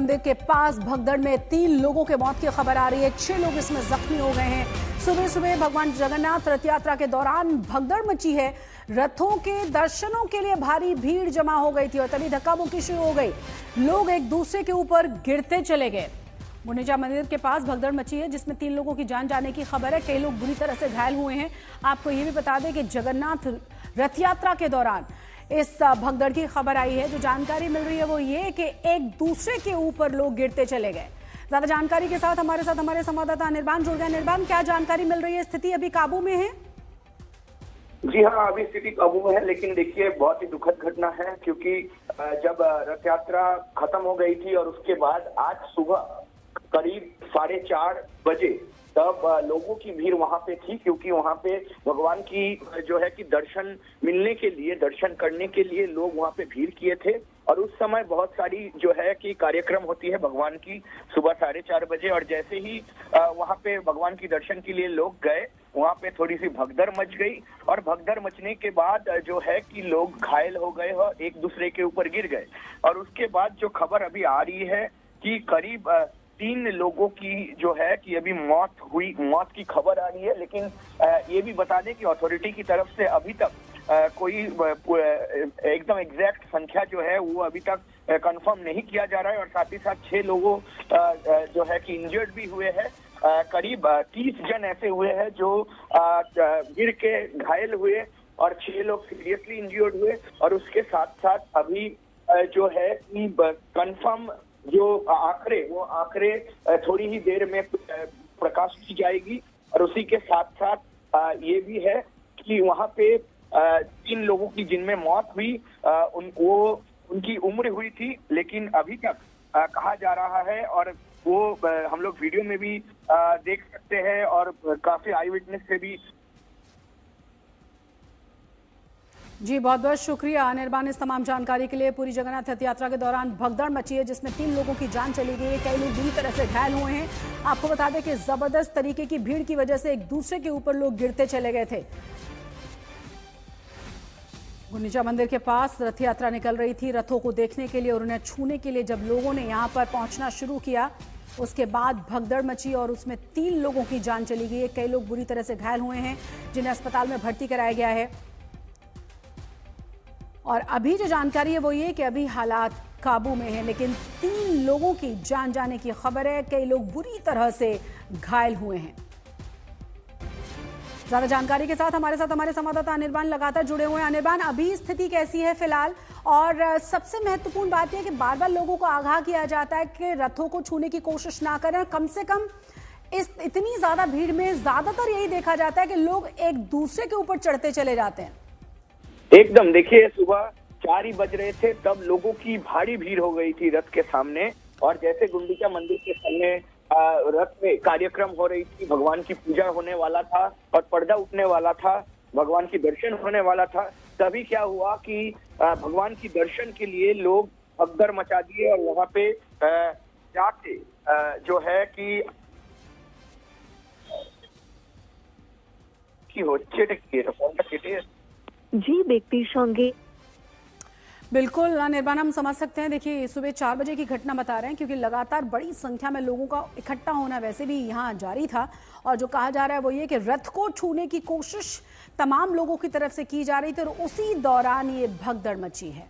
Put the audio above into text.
मंदिर के पास भगदड़ में 3 लोगों के मौत की खबर आ रही है। 6 लोग इसमें जख्मी हो गए हैं। सुबह सुबह भगवान जगन्नाथ रथ यात्रा के दौरान भगदड़ मची है। रथों के दर्शनों के लिए भारी भीड़ जमा हो गई थी और तभी धक्का मुक्की शुरू हो गई। लोग एक दूसरे के ऊपर गिरते चले गए। गुंडीचा मंदिर के पास भगदड़ मची है जिसमें 3 लोगों की जान जाने की खबर है। कई लोग बुरी तरह से घायल हुए हैं। आपको ये भी बता दें कि जगन्नाथ रथ यात्रा के दौरान इस भगदड़ की खबर आई है। जो जानकारी मिल रही है वो ये कि एक दूसरे के ऊपर लोग गिरते चले गए। ज्यादा जानकारी के साथ हमारे संवाददाता निर्बान जुड़ गए। निर्बान, क्या जानकारी मिल रही है? स्थिति अभी काबू में है? जी हाँ, अभी स्थिति काबू में है, लेकिन देखिए बहुत ही दुखद घटना है क्योंकि जब रथ यात्रा खत्म हो गई थी और उसके बाद आज सुबह करीब 4:30 बजे तब लोगों की भीड़ वहां पे थी, क्योंकि वहां पे भगवान की जो है कि दर्शन मिलने के लिए, दर्शन करने के लिए लोग वहां पे भीड़ किए थे। और उस समय बहुत सारी जो है कि कार्यक्रम होती है भगवान की सुबह 4:30 बजे, और जैसे ही वहां पे भगवान की दर्शन के लिए लोग गए, वहां पे थोड़ी सी भगदड़ मच गई। और भगदड़ मचने के बाद जो है कि लोग घायल हो गए और एक दूसरे के ऊपर गिर गए। और उसके बाद जो खबर अभी आ रही है कि करीब 3 लोगों की जो है कि अभी मौत की खबर आ रही है। लेकिन ये भी बता दें कि अथॉरिटी की तरफ से अभी तक कोई एकदम एग्जैक्ट संख्या जो है वो अभी तक कंफर्म नहीं किया जा रहा है। और साथ ही साथ 6 लोगों जो है कि इंजर्ड भी हुए हैं। करीब 30 जन ऐसे हुए हैं जो गिर के घायल हुए और 6 लोग सीरियसली इंजर्ड हुए। और उसके साथ साथ अभी जो है कि कंफर्म जो आंकड़े थोड़ी ही देर में प्रकाश की जाएगी। और उसी के साथ साथ ये भी है कि वहां पे 3 लोगों की जिनमें मौत हुई, उनकी उम्र हुई थी, लेकिन अभी तक कहा जा रहा है, और वो हम लोग वीडियो में भी देख सकते हैं और काफी आई विटनेस से भी। जी बहुत बहुत शुक्रिया निर्बान इस तमाम जानकारी के लिए। पूरी जगन्नाथ रथ यात्रा के दौरान भगदड़ मची है जिसमें 3 लोगों की जान चली गई है। कई लोग बुरी तरह से घायल हुए हैं। आपको बता दें कि जबरदस्त तरीके की भीड़ की वजह से एक दूसरे के ऊपर लोग गिरते चले गए थे। गुंडीचा मंदिर के पास रथ यात्रा निकल रही थी रथों को देखने के लिए और उन्हें छूने के लिए। जब लोगों ने यहाँ पर पहुंचना शुरू किया उसके बाद भगदड़ मची और उसमें 3 लोगों की जान चली गई है। कई लोग बुरी तरह से घायल हुए हैं जिन्हें अस्पताल में भर्ती कराया गया है। और अभी जो जानकारी है वो ये कि अभी हालात काबू में हैं, लेकिन 3 लोगों की जान जाने की खबर है। कई लोग बुरी तरह से घायल हुए हैं। ज्यादा जानकारी के साथ हमारे संवाददाता अनिर्बान लगातार जुड़े हुए हैं। अनिर्बान, अभी स्थिति कैसी है फिलहाल? और सबसे महत्वपूर्ण बात यह है कि बार बार लोगों को आगाह किया जाता है कि रथों को छूने की कोशिश ना करें। कम से कम इतनी ज्यादा भीड़ में ज्यादातर यही देखा जाता है कि लोग एक दूसरे के ऊपर चढ़ते चले जाते हैं। एकदम, देखिए सुबह 4 ही बज रहे थे तब लोगों की भारी भीड़ हो गई थी रथ के सामने। और जैसे गुंडीचा मंदिर के सामने रथ में कार्यक्रम हो रही थी, भगवान की पूजा होने वाला था और पर्दा उठने वाला था, भगवान की दर्शन होने वाला था, तभी क्या हुआ कि भगवान की दर्शन के लिए लोग भगदड़ मचा दिए। और वहां पे जाके जो है कि जी व्यक्तिर संगे बिल्कुल निर्बान, हम समझ सकते हैं। देखिए सुबह 4 बजे की घटना बता रहे हैं क्योंकि लगातार बड़ी संख्या में लोगों का इकट्ठा होना वैसे भी यहाँ जारी था। और जो कहा जा रहा है वो ये कि रथ को छूने की कोशिश तमाम लोगों की तरफ से की जा रही थी और उसी दौरान ये भगदड़ मची है।